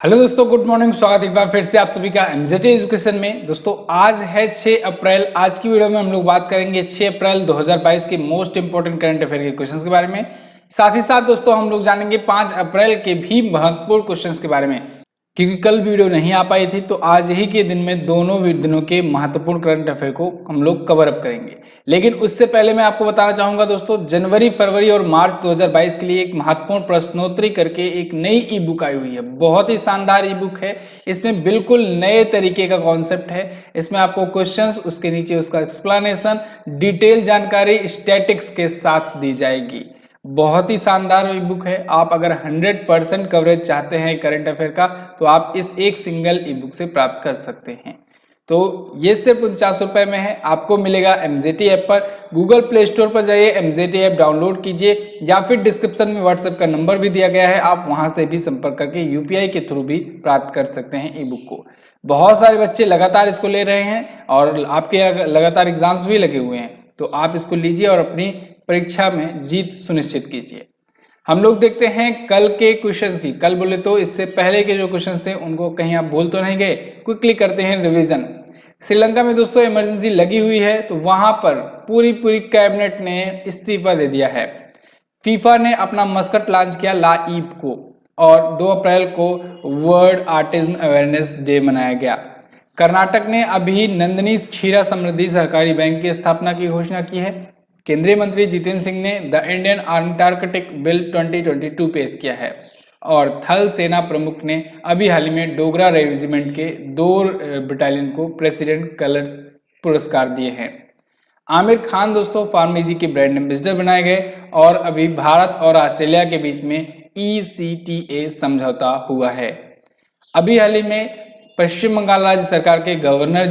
Hello दोस्तों, good morning. स्वागत एक बार फिर से आप सभी का एमजेटी एजुकेशन में। दोस्तों आज है 6 अप्रैल। आज की वीडियो में हम लोग बात करेंगे 6 अप्रैल 2022 के मोस्ट इंपोर्टेंट करंट अफेयर के क्वेश्चंस के बारे में। साथ ही साथ दोस्तों हम लोग जानेंगे 5 अप्रैल के भी महत्वपूर्ण क्वेश्चंस के बारे में, क्योंकि कल वीडियो नहीं आ पाई थी। तो आज ही के दिन में दोनों दिनों के महत्वपूर्ण करंट अफेयर को हम लोग कवर अप करेंगे। लेकिन उससे पहले मैं आपको बताना चाहूंगा दोस्तों, जनवरी, फरवरी और मार्च 2022 के लिए एक महत्वपूर्ण प्रश्नोत्तरी करके एक नई ई बुक आई हुई है। बहुत ही शानदार ई बुक है। इसमें बिल्कुल नए तरीके का कॉन्सेप्ट है। इसमें आपको क्वेश्चंस, उसके नीचे उसका एक्सप्लेनेशन, डिटेल जानकारी स्टैटिक्स के साथ दी जाएगी। बहुत ही शानदार ई बुक है। आप अगर 100% कवरेज चाहते हैं करंट अफेयर का, तो आप इस एक सिंगल ई बुक से प्राप्त कर सकते हैं। तो ये सिर्फ 49 रुपए में है। आपको मिलेगा एमजेटी ऐप पर। गूगल प्ले स्टोर पर जाइए, एमजेटी ऐप डाउनलोड कीजिए, या फिर डिस्क्रिप्शन में व्हाट्सएप का नंबर भी दिया गया है, आप वहां से भी संपर्क करके यूपीआई के थ्रू भी प्राप्त कर सकते हैं ई बुक को। बहुत सारे बच्चे लगातार इसको ले रहे हैं और आपके लगातार एग्जाम्स भी लगे हुए हैं, तो आप इसको लीजिए और अपनी परीक्षा में जीत सुनिश्चित कीजिए। हम लोग देखते हैं कल के क्वेश्चंस की। कल बोले तो इससे पहले के जो क्वेश्चंस थे उनको कहीं आप भूल तो नहीं गए। क्विकली करते हैं रिवीजन। श्रीलंका में दोस्तों इमरजेंसी लगी हुई है, तो वहां पर पूरी कैबिनेट ने इस्तीफा दे दिया है। फीफा ने अपना मस्कट लॉन्च किया ला ईब को, और 2 अप्रैल को वर्ल्ड आर्टिज्म अवेयरनेस डे मनाया गया। कर्नाटक ने अभी नंदनी क्षीरा समृद्धि सहकारी बैंक की स्थापना की घोषणा की है। केंद्रीय मंत्री जितेंद्र सिंह ने द इंडियन अंटार्कटिक बिल 2022 पेश किया है। और थल सेना प्रमुख ने अभी हाल ही में डोगरा रेजिमेंट के 2 बटालियन को प्रेसिडेंट कलर्स पुरस्कार दिए हैं। आमिर खान दोस्तों फार्मेजी के ब्रांड एम्बेसडर बनाए गए। और अभी भारत और ऑस्ट्रेलिया के बीच में ECTA समझौता हुआ है। अभी हाल ही में पश्चिम बंगाल राज्य सरकार के गवर्नर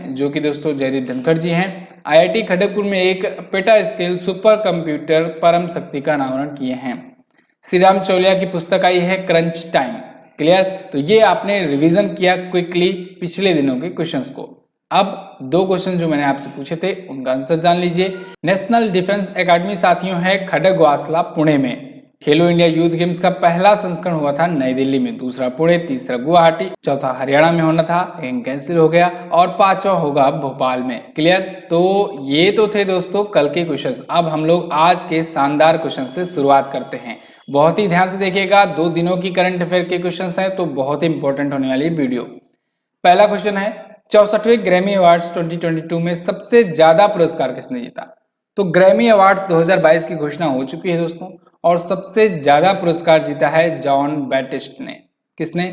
जो कि दोस्तों जयदीप धनखड़ जी हैं, IIT खड़गपुर में एक पेटा स्केल सुपर कंप्यूटर परम शक्ति का अनावरण किए हैं। श्री राम चौलिया की पुस्तक आई है क्रंच टाइम। क्लियर? तो ये आपने रिवीजन किया क्विकली पिछले दिनों के क्वेश्चंस को। अब 2 क्वेश्चन जो मैंने आपसे पूछे थे उनका आंसर जान लीजिए। नेशनल डिफेंस एकेडमी साथियों है खड़गवासला पुणे में। खेलो इंडिया यूथ गेम्स का पहला संस्करण हुआ था नई दिल्ली में, दूसरा पुणे, तीसरा गुवाहाटी, चौथा हरियाणा में होना था, लेकिन कैंसिल हो गया, और 5वां होगा भोपाल में। क्लियर? तो ये तो थे दोस्तों कल के क्वेश्चंस। अब हम लोग आज के शानदार क्वेश्चन से शुरुआत करते हैं। बहुत ही ध्यान से देखिएगा, 2 दिनों की करंट अफेयर के क्वेश्चंस हैं, तो बहुत ही इंपॉर्टेंट होने वाली वीडियो। पहला क्वेश्चन है 64वें ग्रैमी अवार्ड्स 2022 में सबसे ज्यादा पुरस्कार किसने जीता? तो ग्रैमी अवार्ड्स 2022 की घोषणा हो चुकी है दोस्तों, और सबसे ज्यादा पुरस्कार जीता है जॉन बैटिस्ट ने। किसने?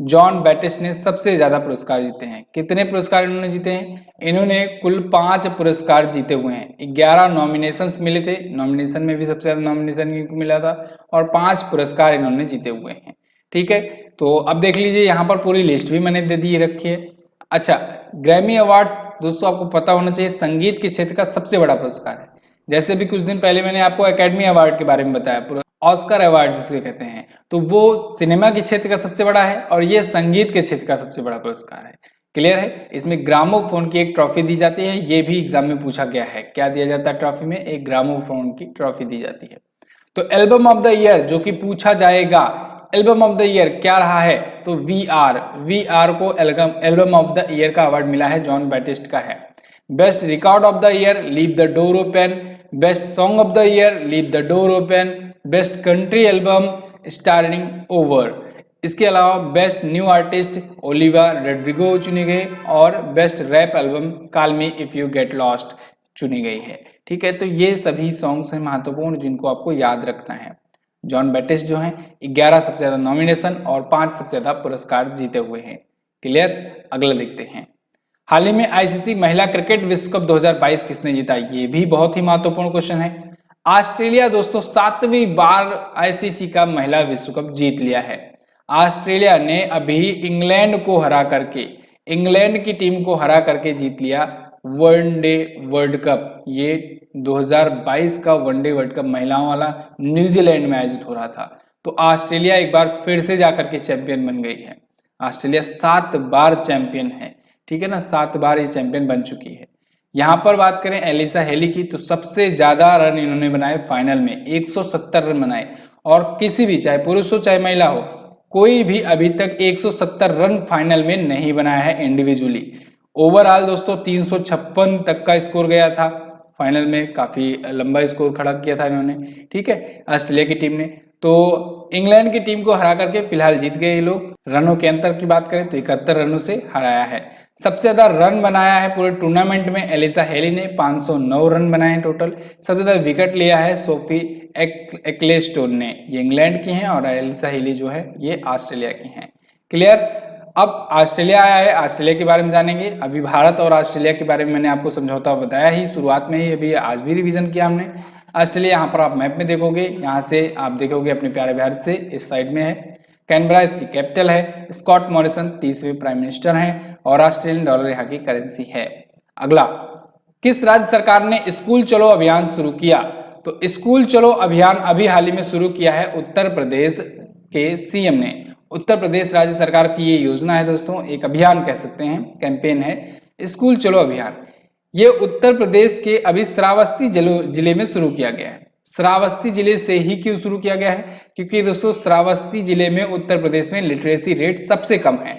जॉन बैटिस्ट ने सबसे ज्यादा पुरस्कार जीते हैं। कितने पुरस्कार इन्होंने जीते हैं? इन्होंने कुल 5 पुरस्कार जीते हुए हैं। 11 नॉमिनेशंस मिले थे, नॉमिनेशन में भी सबसे ज्यादा नॉमिनेशन इनको मिला था, और 5 पुरस्कार इन्होंने जीते हुए हैं। ठीक है, तो अब देख लीजिए, यहाँ पर पूरी लिस्ट भी मैंने दे दी रखी है। अच्छा, ग्रैमी अवार्ड्स दोस्तों आपको पता होना चाहिए संगीत के क्षेत्र का सबसे बड़ा पुरस्कार है। जैसे भी कुछ दिन पहले मैंने आपको एकेडमी अवार्ड के बारे में बताया, ऑस्कर अवार्ड जिसको कहते हैं, तो वो सिनेमा के क्षेत्र का सबसे बड़ा है, और ये संगीत के क्षेत्र का सबसे बड़ा पुरस्कार है। क्लियर है? इसमें ग्रामोफोन की एक ट्रॉफी दी जाती है। ये भी एग्जाम में पूछा गया है। क्या दिया जाता है ट्रॉफी में? एक ग्रामोफोन की ट्रॉफी दी जाती है। तो एल्बम ऑफ द ईयर जो कि पूछा जाएगा, एल्बम ऑफ द ईयर क्या रहा है? तो वी आर को एल्बम ऑफ द ईयर का अवार्ड मिला है, जॉन बैटिस्ट का है। Best record of the year, leave the door open. Best song of the year, leave the door open. Best country album, starting over. इसके अलावा best new artist Olivia Rodrigo चुने गए, और best rap album call me if you get lost चुनी गई है। ठीक है, तो ये सभी सॉन्ग्स हैं महत्वपूर्ण जिनको आपको याद रखना है। जॉन बैटिस्ट जो हैं 11 सबसे ज्यादा नॉमिनेशन और 5 सबसे ज्यादा पुरस्कार जीते हुए हैं। क्लियर? अगला देखते हैं। हाल ही में आईसीसी महिला क्रिकेट विश्व कप 2022 किसने जीता? ये भी बहुत ही महत्वपूर्ण क्वेश्चन है। ऑस्ट्रेलिया दोस्तों 7वीं बार आईसीसी का महिला विश्व कप जीत लिया है। ऑस्ट्रेलिया ने अभी इंग्लैंड की टीम को हरा करके जीत लिया वनडे वर्ल्ड कप। ये 2022 का वनडे वर्ल्ड कप महिलाओं वाला न्यूजीलैंड में आयोजित हो रहा था। तो ऑस्ट्रेलिया एक बार फिर से जाकर के चैंपियन बन गई है। ऑस्ट्रेलिया 7 बार चैंपियन है। ठीक है ना, 7 बार ये चैंपियन बन चुकी है। यहाँ पर बात करें एलिसा हेली की, तो सबसे ज्यादा रन इन्होंने बनाए फाइनल में, 170 रन बनाए। और किसी भी, चाहे पुरुष हो चाहे महिला हो, कोई भी अभी तक 170 रन फाइनल में नहीं बनाया है इंडिविजुअली। ओवरऑल दोस्तों 356 तक का स्कोर गया था फाइनल में, काफी लंबा स्कोर खड़ा किया था इन्होंने, ठीक है, ऑस्ट्रेलिया की टीम ने। तो इंग्लैंड की टीम को हरा करके फिलहाल जीत गए ये लोग। रनों के अंतर की बात करें तो 71 रनों से हराया है। सबसे ज्यादा रन बनाया है पूरे टूर्नामेंट में एलिसा हेली ने, 509 रन बनाए टोटल। सबसे ज्यादा विकेट लिया है सोफी एक्लेस्टोन ने, ये इंग्लैंड की हैं, और एलिसा हेली जो है ये ऑस्ट्रेलिया की हैं। क्लियर। अब ऑस्ट्रेलिया आया है, ऑस्ट्रेलिया के बारे में जानेंगे। अभी भारत और ऑस्ट्रेलिया के बारे में मैंने आपको समझौता बताया ही शुरुआत में ही, अभी आज भी रिवीजन किया हमने। ऑस्ट्रेलिया यहाँ पर आप मैप में देखोगे, यहाँ से आप देखोगे अपने प्यारे भारत से, इस साइड में है। कैनबरा इसकी कैपिटल है। स्कॉट मॉरिसन 30वें प्राइम मिनिस्टर हैं, और ऑस्ट्रेलियन डॉलर यहाँ की करेंसी है। अगला, किस राज्य सरकार ने स्कूल चलो अभियान शुरू किया? तो स्कूल चलो अभियान अभी हाल ही में शुरू किया है उत्तर प्रदेश के सीएम ने। उत्तर प्रदेश राज्य सरकार की ये योजना है दोस्तों, एक अभियान कह सकते हैं, कैंपेन है स्कूल चलो अभियान। ये उत्तर प्रदेश के अभी श्रावस्ती जिले में शुरू किया गया है। श्रावस्ती जिले से ही क्यों शुरू किया गया है? क्योंकि दोस्तों श्रावस्ती जिले में उत्तर प्रदेश में लिटरेसी रेट सबसे कम है।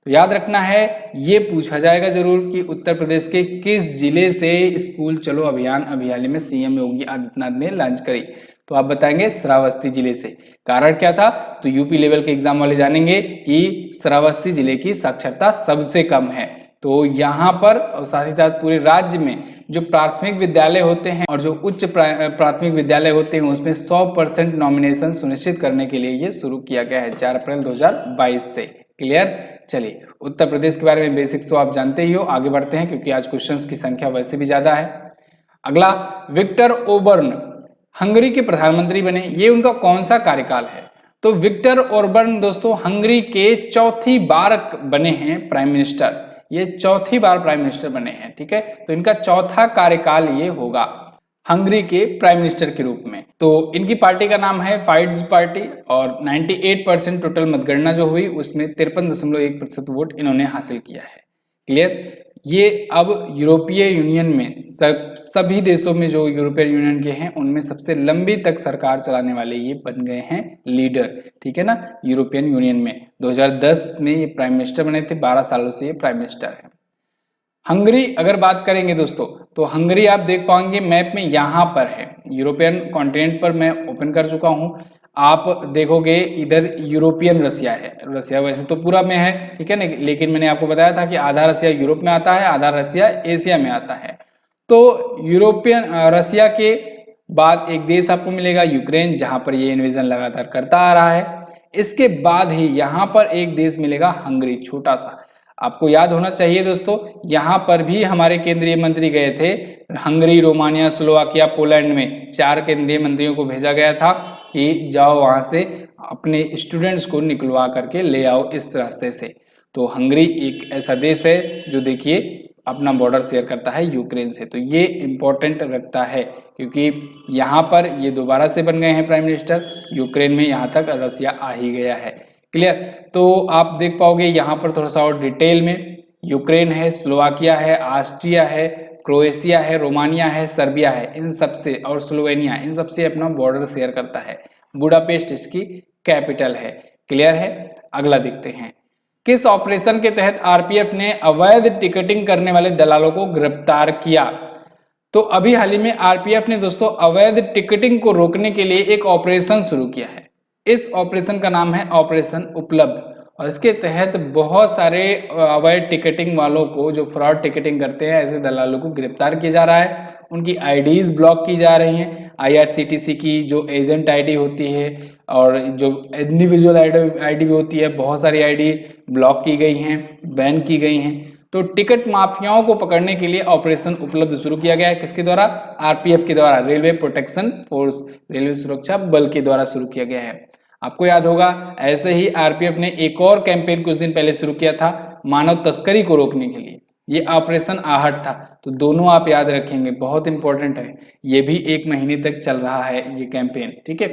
तो याद रखना है, ये पूछा जाएगा जरूर कि उत्तर प्रदेश के किस जिले से स्कूल चलो अभियान अभी हाल ही में सीएम योगी आदित्यनाथ ने लॉन्च करी? तो आप बताएंगे श्रावस्ती जिले से। कारण क्या था? तो यूपी लेवल के एग्जाम वाले जानेंगे कि श्रावस्ती जिले की साक्षरता सबसे कम है। तो यहाँ पर और साथ ही साथ पूरे राज्य में जो प्राथमिक विद्यालय होते हैं और जो उच्च प्राथमिक विद्यालय होते हैं उसमें 100% नॉमिनेशन सुनिश्चित करने के लिए ये शुरू किया गया है 4 अप्रैल 2022 से। क्लियर। चलिए, उत्तर प्रदेश के बारे में बेसिक्स तो आप जानते ही हो। आगे बढ़ते हैं क्योंकि आज क्वेश्चंस की संख्या वैसे भी ज्यादा है। अगला, विक्टर ओबर्न हंगरी के प्रधानमंत्री बने, ये उनका कौन सा कार्यकाल है? तो विक्टर ओरबर्न दोस्तों हंगरी के चौथी बार बने हैं प्राइम मिनिस्टर, ये चौथी बार प्राइम मिनिस्टर बने हैं, ठीक है। तो इनका चौथा कार्यकाल ये होगा हंगरी के प्राइम मिनिस्टर के रूप में। तो इनकी पार्टी का नाम है फाइड्स पार्टी, और 98% टोटल मतगणना जो हुई उसमें 53.1% वोट इन्होंने हासिल किया है। क्लियर। ये अब यूरोपीय यूनियन में सभी देशों में जो यूरोपीय यूनियन के हैं उनमें सबसे लंबी तक सरकार चलाने वाले ये बन गए हैं लीडर, ठीक है ना, यूरोपियन यूनियन में। 2010 में ये प्राइम मिनिस्टर बने थे, 12 सालों से ये प्राइम मिनिस्टर है। हंगरी अगर बात करेंगे दोस्तों, तो हंगरी आप देख पाएंगे मैप में यहाँ पर है, यूरोपियन कॉन्टिनेंट पर मैं ओपन कर चुका हूँ। आप देखोगे इधर यूरोपियन रसिया है, रसिया वैसे तो पूरा में है, ठीक है ना, लेकिन मैंने आपको बताया था कि आधा रसिया यूरोप में आता है, आधा रसिया एशिया में आता है। तो यूरोपियन रसिया के बाद एक देश आपको मिलेगा यूक्रेन, जहां पर ये इन्वेजन लगातार करता आ रहा है। इसके बाद ही यहाँ पर एक देश मिलेगा हंगरी, छोटा सा। आपको याद होना चाहिए दोस्तों, यहाँ पर भी हमारे केंद्रीय मंत्री गए थे। हंगरी, रोमानिया, स्लोवाकिया, पोलैंड में 4 केंद्रीय मंत्रियों को भेजा गया था कि जाओ वहां से अपने स्टूडेंट्स को निकलवा करके ले आओ इस रास्ते से। तो हंगरी एक ऐसा देश है जो देखिए अपना बॉर्डर शेयर करता है यूक्रेन से। तो ये इंपॉर्टेंट रखता है क्योंकि यहाँ पर ये दोबारा से बन गए हैं प्राइम मिनिस्टर, यूक्रेन में यहाँ तक रसिया आ ही गया है। क्लियर। तो आप देख पाओगे यहाँ पर थोड़ा सा और डिटेल में, यूक्रेन है, स्लोवाकिया है, ऑस्ट्रिया है, क्रोएशिया है, रोमानिया है, सर्बिया है, इन सबसे, और स्लोवेनिया, इन सबसे अपना बॉर्डर शेयर करता है। बुडापेस्ट इसकी कैपिटल है। क्लियर है। अगला देखते हैं, किस ऑपरेशन के तहत आरपीएफ ने अवैध टिकटिंग करने वाले दलालों को गिरफ्तार किया? तो अभी हाल ही में आरपीएफ ने दोस्तों अवैध टिकटिंग को रोकने के लिए एक ऑपरेशन शुरू किया है। इस ऑपरेशन का नाम है ऑपरेशन उपलब्ध, और इसके तहत बहुत सारे अवैध टिकटिंग वालों को, जो फ्रॉड टिकटिंग करते हैं, ऐसे दलालों को गिरफ्तार किया जा रहा है। उनकी आईडीज ब्लॉक की जा रही हैं। आईआरसीटीसी की जो एजेंट आईडी होती है और जो इंडिविजुअल आईडी भी होती है, बहुत सारी आईडी ब्लॉक की गई हैं, बैन की गई हैं। तो टिकट माफियाओं को पकड़ने के लिए ऑपरेशन उपलब्ध शुरू किया गया है। किसके द्वारा? आरपीएफ के द्वारा, रेलवे प्रोटेक्शन फोर्स, रेलवे सुरक्षा बल के द्वारा शुरू किया गया है। आपको याद होगा ऐसे ही आरपीएफ ने एक और कैंपेन कुछ दिन पहले शुरू किया था मानव तस्करी को रोकने के लिए, ये ऑपरेशन आहट था। तो दोनों आप याद रखेंगे, बहुत इंपॉर्टेंट है। ये भी 1 महीने तक चल रहा है ये कैंपेन, ठीक है।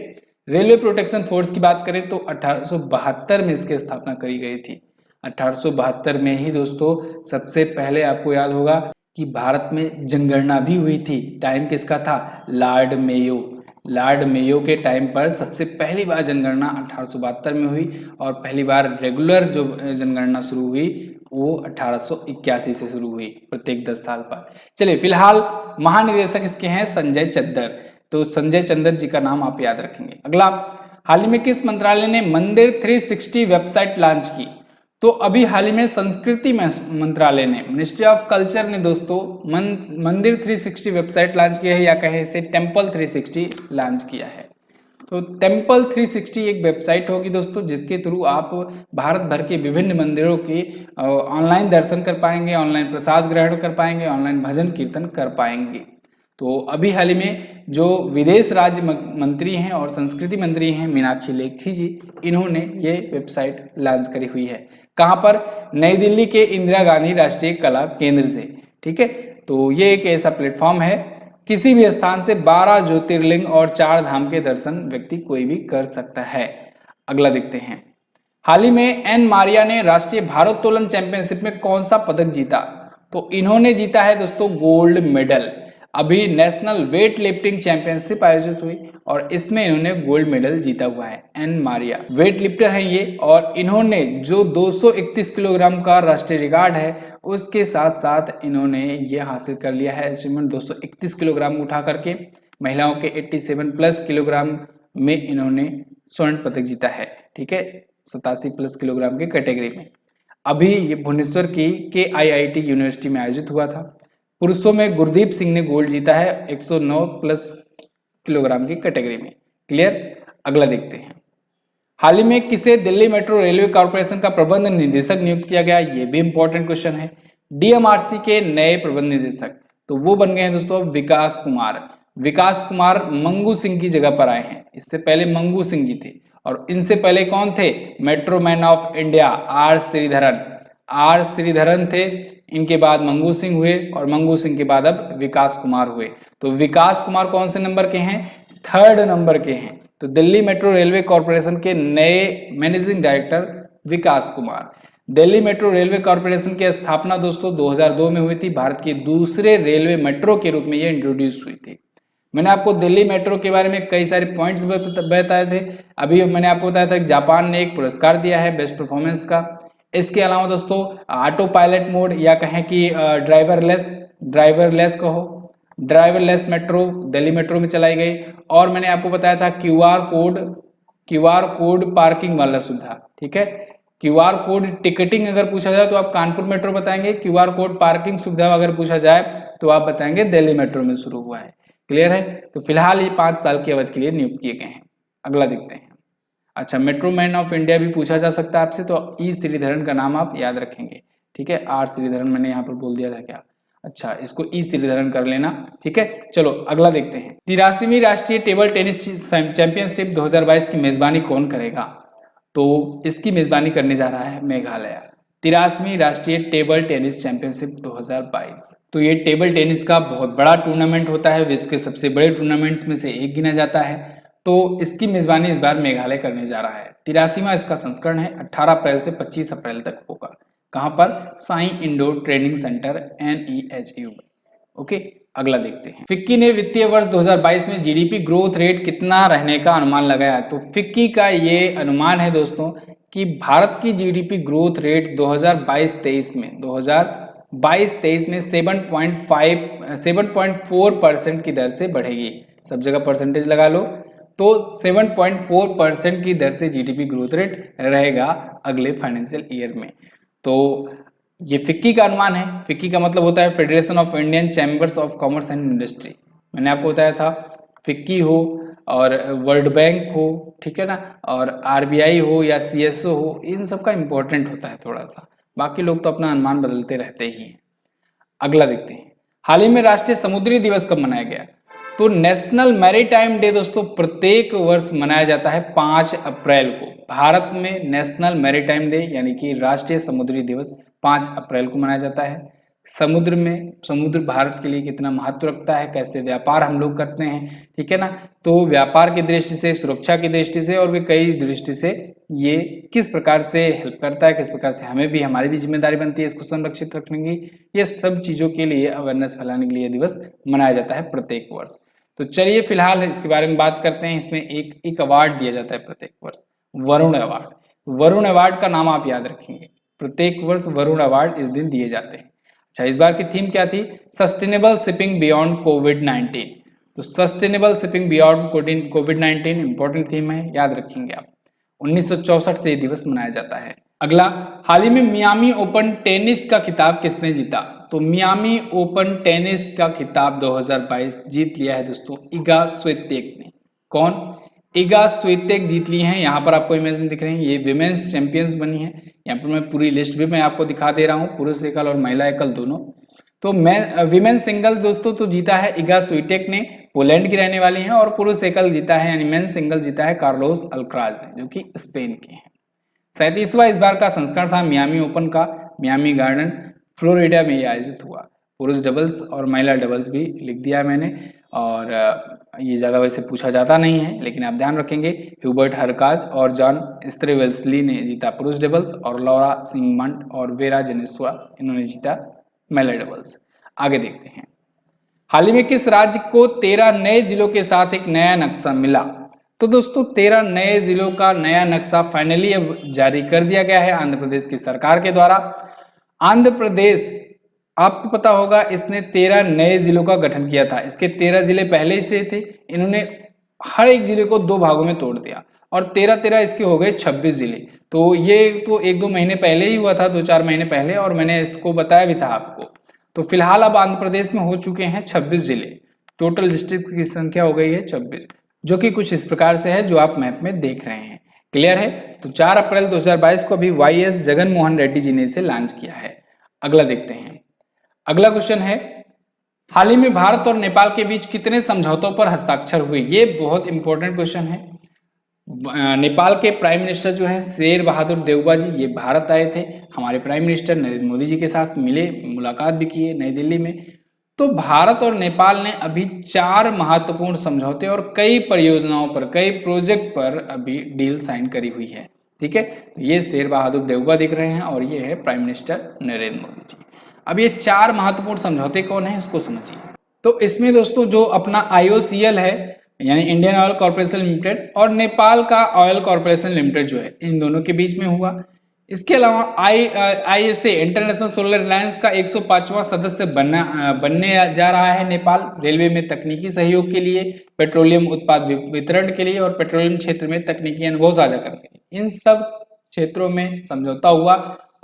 रेलवे प्रोटेक्शन फोर्स की बात करें तो 1872 में इसकी स्थापना करी गई थी। 1872 में ही दोस्तों सबसे पहले आपको याद होगा कि भारत में जनगणना भी हुई थी। टाइम किसका था? लॉर्ड मेयो, लॉर्ड मेयो के टाइम पर सबसे पहली बार जनगणना 1872 में हुई और पहली बार रेगुलर जो जनगणना शुरू हुई वो 1881 से शुरू हुई, प्रत्येक 10 साल पर। चलिए, फिलहाल महानिदेशक इसके हैं संजय चद्दर, तो संजय चंद्र जी का नाम आप याद रखेंगे। अगला, हाल ही में किस मंत्रालय ने मंदिर 360 वेबसाइट लॉन्च की? तो अभी हाल ही में संस्कृति मंत्रालय ने, मिनिस्ट्री ऑफ कल्चर ने दोस्तों मंदिर 360 वेबसाइट लॉन्च किया है, या कहें इसे टेम्पल 360 लॉन्च किया है। तो टेम्पल 360 एक वेबसाइट होगी दोस्तों, जिसके थ्रू आप भारत भर के विभिन्न मंदिरों के ऑनलाइन दर्शन कर पाएंगे, ऑनलाइन प्रसाद ग्रहण कर पाएंगे, ऑनलाइन भजन कीर्तन कर पाएंगे। तो अभी हाल ही में जो विदेश राज्य मंत्री हैं और संस्कृति मंत्री हैं मीनाक्षी लेखी जी, इन्होंने ये वेबसाइट लॉन्च करी हुई है। कहाँ पर? नई दिल्ली के इंदिरा गांधी राष्ट्रीय कला केंद्र से। ठीक है, तो ये एक ऐसा प्लेटफॉर्म है, किसी भी स्थान से 12 ज्योतिर्लिंग और 4 धाम के दर्शन व्यक्ति कोई भी कर सकता है। अगला देखते हैं, हाल ही में एन मारिया ने राष्ट्रीय भारोत्तोलन चैंपियनशिप में कौन सा पदक जीता? तो इन्होंने जीता है दोस्तों गोल्ड मेडल। अभी नेशनल वेट लिफ्टिंग चैंपियनशिप आयोजित हुई और इसमें इन्होंने गोल्ड मेडल जीता हुआ है। एन मारिया वेट लिफ्टर हैं ये, और इन्होंने जो 231 किलोग्राम का राष्ट्रीय रिकॉर्ड है उसके साथ साथ इन्होंने ये हासिल कर लिया है अचीवमेंट, 231 किलोग्राम उठा करके महिलाओं के 87 प्लस किलोग्राम में इन्होंने स्वर्ण पदक जीता है। ठीक है, 87 प्लस किलोग्राम के कैटेगरी में। अभी ये भुवनेश्वर की KIIT यूनिवर्सिटी में आयोजित हुआ था। पुरुषों में गुरदीप सिंह ने गोल्ड जीता है 109 प्लस किलोग्राम की कैटेगरी में। क्लियर? अगला देखते हैं, हाल ही में किसे दिल्ली मेट्रो रेलवे कॉर्पोरेशन का प्रबंध निदेशक नियुक्त किया गया? ये भी इंपॉर्टेंट क्वेश्चन है। DMRC के नए प्रबंध निदेशक तो वो बन गए हैं दोस्तों विकास कुमार। विकास कुमार मंगू सिंह की जगह पर आए हैं, इससे पहले मंगू सिंह जी थे, और इनसे पहले कौन थे? Metro man of India R Sreedharan थे। इनके बाद मंगू सिंह हुए और मंगू सिंह के बाद अब विकास कुमार हुए। तो विकास कुमार कौन से नंबर के हैं? 3rd नंबर के हैं। तो दिल्ली मेट्रो रेलवे कॉर्पोरेशन के नए managing director Vikas Kumar. Delhi metro railway corporation की स्थापना दोस्तों 2002 में हुई थी। भारत के दूसरे रेलवे मेट्रो के रूप में ये इंट्रोड्यूस हुई थी। मैंने आपको दिल्ली मेट्रो के बारे में कई सारे पॉइंट्स बताए थे। अभी मैंने आपको बताया था कि जापान ने एक पुरस्कार दिया है बेस्ट परफॉर्मेंस का। इसके अलावा दोस्तों ऑटो पायलट मोड, या कहें कि ड्राइवरलेस मेट्रो दिल्ली मेट्रो में चलाई गई। और मैंने आपको बताया था क्यूआर कोड पार्किंग वाला सुविधा। ठीक है, क्यूआर कोड टिकटिंग अगर पूछा जाए तो आप कानपुर मेट्रो बताएंगे, क्यूआर कोड पार्किंग सुविधा अगर पूछा जाए तो आप बताएंगे दिल्ली मेट्रो में शुरू हुआ है। क्लियर है? तो फिलहाल ये 5 साल की अवधि के लिए नियुक्त किए गए हैं। अगला देखते हैं, अच्छा, मेट्रो मैन ऑफ इंडिया भी पूछा जा सकता है आपसे, तो ई श्रीधरन का नाम आप याद रखेंगे। ठीक है, R श्रीधरन मैंने यहाँ पर बोल दिया था क्या? अच्छा, इसको ई श्रीधरन कर लेना। ठीक है, चलो अगला देखते हैं, 83वीं राष्ट्रीय टेबल टेनिस चैंपियनशिप 2022 की मेजबानी कौन करेगा? तो इसकी मेजबानी करने जा रहा है मेघालय। 83वीं राष्ट्रीय टेबल टेनिस चैंपियनशिप 2022। तो ये टेबल टेनिस का बहुत बड़ा टूर्नामेंट होता है, विश्व के सबसे बड़े टूर्नामेंट्स में से एक गिना जाता है। तो इसकी मेजबानी इस बार मेघालय करने जा रहा है। 83वां इसका संस्करण है, 18 अप्रैल से 25 अप्रैल तक होगा। कहाँ पर? Sai indoor training centre NEHU। Okay, अगला देखते हैं, फिक्की ने वित्तीय वर्ष 2022 में GDP ग्रोथ रेट कितना रहने का अनुमान लगाया? तो फिक्की का ये अनुमान है दोस्तों कि भारत की GDP ग्रोथ रेट 2022-23 में 7.4% की दर से बढ़ेगी। सब जगह परसेंटेज लगा लो, तो 7.4% की दर से GDP ग्रोथ रेट रहेगा अगले फाइनेंशियल ईयर में। तो ये फिक्की का अनुमान है। फिक्की का मतलब होता है federation of Indian chambers of commerce and industry. मैंने आपको बताया था फिक्की हो और वर्ल्ड बैंक हो, ठीक है ना, और RBI हो या CSO हो, इन सब का इंपॉर्टेंट होता है थोड़ा सा। बाकी लोग तो अपना अनुमान बदलते रहते ही हैं। अगला देखते हैं, हाल ही में राष्ट्रीय समुद्री दिवस कब मनाया गया? तो नेशनल मैरीटाइम डे दोस्तों प्रत्येक वर्ष मनाया जाता है 5 अप्रैल को। भारत में नेशनल मैरीटाइम डे यानी कि राष्ट्रीय समुद्री दिवस 5 अप्रैल को मनाया जाता है। समुद्र भारत के लिए कितना महत्व रखता है, कैसे व्यापार हम लोग करते हैं, ठीक है ना, तो व्यापार की दृष्टि से, सुरक्षा की दृष्टि से और भी कई दृष्टि से ये किस प्रकार से हेल्प करता है, किस प्रकार से हमें भी, हमारी भी जिम्मेदारी बनती है इसको संरक्षित रखने की, ये सब चीज़ों के लिए अवेयरनेस फैलाने के लिए दिवस मनाया जाता है प्रत्येक वर्ष। तो चलिए फिलहाल इसके बारे में बात करते हैं। इसमें एक अवार्ड दिया जाता है प्रत्येक वर्ष, वरुण अवार्ड। वरुण अवार्ड का नाम आप याद रखेंगे, प्रत्येक वर्ष वरुण अवार्ड इस दिन दिए जाते हैं। अच्छा, इस बार की थीम क्या थी? सस्टेनेबल शिपिंग बियॉन्ड कोविड-19। तो सस्टेनेबल शिपिंग बियॉन्ड कोविड-19 इंपॉर्टेंट थीम है, याद रखेंगे आप। 1964 से ये दिवस मनाया जाता है। अगला, हाल ही में मियामी ओपन टेनिस का खिताब किसने जीता? तो मियामी ओपन टेनिस का खिताब 2022 जीत लिया है दोस्तों इगा स्वितेक ने। कौन? इगा स्वितेक जीत ली हैं। यहाँ पर आपको इमेज में दिख रहे हैं, ये विमेन्स चैंपियंस बनी है। यहाँ पर मैं पूरी लिस्ट भी मैं आपको दिखा दे रहा हूँ, पुरुष एकल और महिला एकल दोनों। तो मैं विमेन सिंगल दोस्तों तो जीता है इगा स्विटेक ने, पोलैंड की रहने वाली हैं। और पुरुष एकल जीता है यानी मेन सिंगल जीता है कार्लोस अल्क्राज ने, जो कि स्पेन के हैं। 37वां इस बार का संस्करण था मियामी ओपन का, मियामी गार्डन फ्लोरिडा में ये आयोजित हुआ। पुरुष डबल्स और महिला डबल्स भी लिख दिया मैंने, और ये ज़्यादा वैसे पूछा जाता नहीं है, लेकिन आप ध्यान रखेंगे ह्यूबर्ट हरकाज और जॉन स्ट्रेवेल्सली ने जीता पुरुष डबल्स, और लॉरा सिंगमंट और वेरा जेनेस्वा इन्होंने जीता महिला डबल्स। आगे देखते हैं, हाल ही में किस राज्य को 13 नए जिलों के साथ एक नया नक्शा मिला? तो दोस्तों 13 नए जिलों का नया नक्शा फाइनली अब जारी कर दिया गया है आंध्र प्रदेश की सरकार के द्वारा। आंध्र प्रदेश, आपको पता होगा, इसने 13 नए जिलों का गठन किया था। इसके 13 जिले पहले ही से थे, इन्होंने हर एक जिले को 2 भागों में तोड़ दिया और 13-13 इसके हो गए 26 जिले। तो ये तो 1-2 महीने पहले ही हुआ था, 2-4 महीने पहले, और मैंने इसको बताया भी था आपको। तो फिलहाल अब आंध्र प्रदेश में हो चुके हैं 26 जिले, टोटल डिस्ट्रिक्ट की संख्या हो गई है 26, जो कि कुछ इस प्रकार से है जो आप मैप में देख रहे हैं। क्लियर है? तो 4 अप्रैल 2022 को अभी YS जगन मोहन रेड्डी जी ने इसे लॉन्च किया है। अगला देखते हैं, अगला क्वेश्चन है, हाल ही में भारत और नेपाल के बीच कितने समझौतों पर हस्ताक्षर हुए? ये बहुत इंपॉर्टेंट क्वेश्चन है। नेपाल के प्राइम मिनिस्टर जो है शेर बहादुर देउबा जी, ये भारत आए थे, हमारे प्राइम मिनिस्टर नरेंद्र मोदी जी के साथ मिले, मुलाकात भी की नई दिल्ली में। तो भारत और नेपाल ने अभी 4 महत्वपूर्ण समझौते और कई परियोजनाओं पर, कई प्रोजेक्ट पर अभी डील साइन करी हुई है। ठीक है, तो ये शेर बहादुर देउबा दिख रहे हैं और ये है प्राइम मिनिस्टर नरेंद्र मोदी जी। अब ये 4 महत्वपूर्ण समझौते कौन है इसको समझिए। तो इसमें दोस्तों जो अपना IOCL है यानी इंडियन ऑयल कॉर्पोरेशन लिमिटेड, और नेपाल का ऑयल कॉर्पोरेशन लिमिटेड जो है, इन दोनों के बीच में हुआ। इसके अलावा ISA इंटरनेशनल सोलर अलायंस का 105वां सदस्य बनने जा रहा है नेपाल, रेलवे में तकनीकी सहयोग के लिए, पेट्रोलियम उत्पाद वितरण के लिए और पेट्रोलियम क्षेत्र में तकनीकी अनुभव साझा करने के लिए, इन सब क्षेत्रों में समझौता हुआ।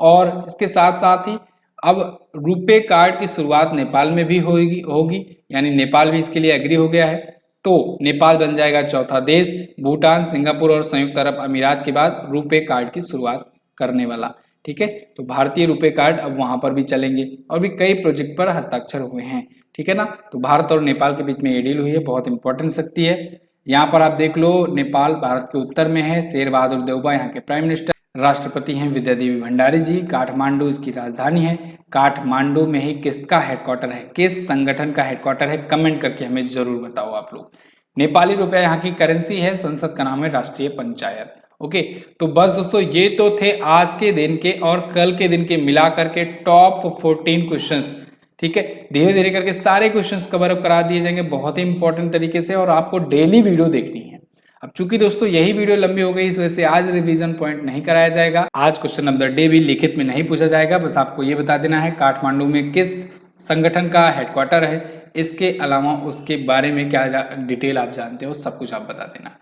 और इसके साथ साथ ही अब रुपे कार्ड की शुरुआत नेपाल में भी होगी, यानी नेपाल भी इसके लिए एग्री हो गया है। तो नेपाल बन जाएगा चौथा देश भूटान, सिंगापुर और संयुक्त अरब अमीरात के बाद रुपे कार्ड की शुरुआत करने वाला। ठीक है, तो भारतीय रुपे कार्ड अब वहां पर भी चलेंगे और भी कई प्रोजेक्ट पर हस्ताक्षर हुए हैं। ठीक है ना, तो भारत और नेपाल के बीच में ये डील हुई है, बहुत इंपॉर्टेंट शक्ति है। यहाँ पर आप देख लो, नेपाल भारत के उत्तर में है, शेर बहादुर देउबा यहाँ के प्राइम मिनिस्टर, राष्ट्रपति हैं विद्या देवी भंडारी जी, काठमांडू इसकी राजधानी है। काठमांडू में ही किसका हेडक्वार्टर है, किस संगठन का हेडक्वार्टर है, कमेंट करके हमें जरूर बताओ आप लोग। नेपाली रुपया यहाँ की करेंसी है, संसद का नाम है राष्ट्रीय पंचायत। ओके, तो बस दोस्तों ये तो थे आज के दिन के और कल के दिन के मिलाकर के टॉप 14 क्वेश्चंस। ठीक है, धीरे धीरे करके सारे क्वेश्चंस कवर अप करा दिए जाएंगे बहुत ही इंपॉर्टेंट तरीके से, और आपको डेली वीडियो देखनी है। अब चूंकि दोस्तों यही वीडियो लंबी हो गई, इस वजह से आज रिवीजन पॉइंट नहीं कराया जाएगा, आज क्वेश्चन ऑफ द डे भी लिखित में नहीं पूछा जाएगा। बस आपको ये बता देना है काठमांडू में किस संगठन का हेडक्वार्टर है, इसके अलावा उसके बारे में क्या डिटेल आप जानते हो, सब कुछ आप बता देना।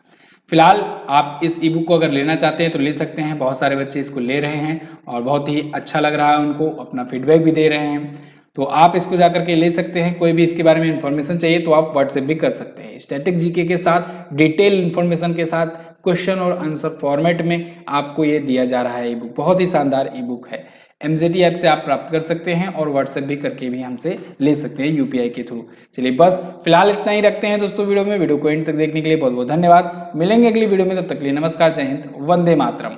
फिलहाल आप इस ई बुक को अगर लेना चाहते हैं तो ले सकते हैं, बहुत सारे बच्चे इसको ले रहे हैं और बहुत ही अच्छा लग रहा है उनको, अपना फीडबैक भी दे रहे हैं। तो आप इसको जाकर के ले सकते हैं। कोई भी इसके बारे में इंफॉर्मेशन चाहिए तो आप व्हाट्सएप भी कर सकते हैं। स्टैटिक जीके के साथ, डिटेल इंफॉर्मेशन के साथ, क्वेश्चन और आंसर फॉर्मेट में आपको ये दिया जा रहा है ई बुक, बहुत ही शानदार ई बुक है। MZT ऐप से आप प्राप्त कर सकते हैं और व्हाट्सएप भी करके भी हमसे ले सकते हैं UPI के थ्रू। चलिए बस फिलहाल इतना ही रखते हैं दोस्तों वीडियो में। वीडियो को एंड तक देखने के लिए बहुत बहुत धन्यवाद। मिलेंगे अगली वीडियो में, तब तक के लिए नमस्कार, जय हिंद, वंदे मातरम।